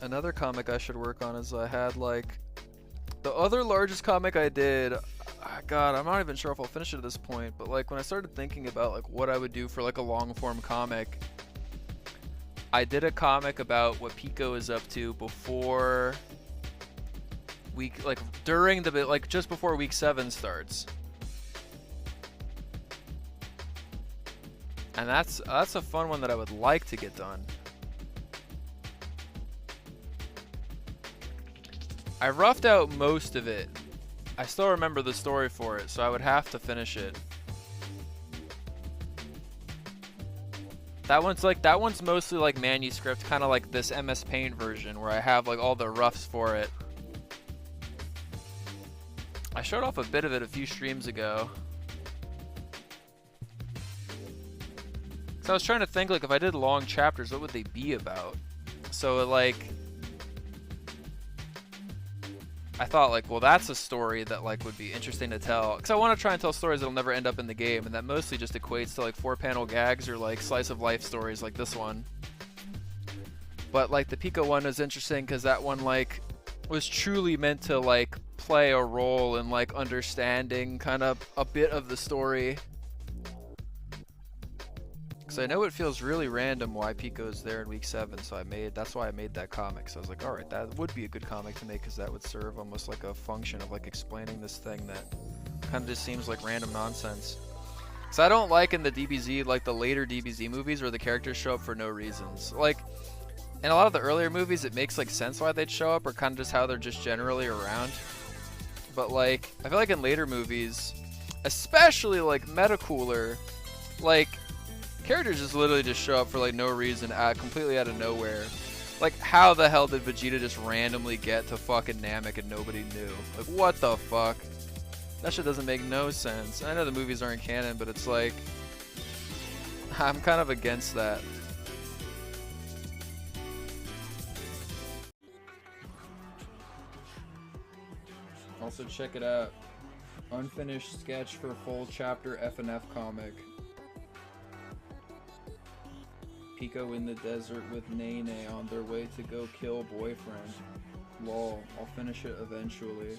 Another comic I should work on is I had like the other largest comic I did. God, I'm not even sure if I'll finish it at this point, but like when I started thinking about like what I would do for like a long form comic, I did a comic about what Pico is up to before week, like during the bit, like just before week 7 starts. And that's a fun one that I would like to get done. I roughed out most of it. I still remember the story for it, so I would have to finish it. That one's mostly like manuscript, kind of like this MS Paint version where I have like all the roughs for it. I showed off a bit of it a few streams ago. So I was trying to think like if I did long chapters, what would they be about? So like I thought like, well, that's a story that like would be interesting to tell, because I want to try and tell stories that'll never end up in the game, and that mostly just equates to like 4-panel gags or like slice of life stories like this one. But like the Pico one was interesting because that one like was truly meant to like play a role in like understanding kind of a bit of the story. Because I know it feels really random why Pico's there in week 7, so that's why I made that comic. So I was like, alright, that would be a good comic to make, because that would serve almost like a function of like explaining this thing that kind of just seems like random nonsense. So I don't like in the DBZ, like the later DBZ movies where the characters show up for no reasons. Like, in a lot of the earlier movies, it makes like sense why they'd show up, or kind of just how they're just generally around. But like, I feel like in later movies, especially like Metacooler, like, characters just literally just show up for like no reason, completely out of nowhere. Like, how the hell did Vegeta just randomly get to fucking Namek and nobody knew? Like, what the fuck? That shit doesn't make no sense. I know the movies aren't canon, but it's like, I'm kind of against that. Also check it out. Unfinished sketch for full chapter F&F comic. Pico in the desert with Nene on their way to go kill boyfriend. Lol, I'll finish it eventually.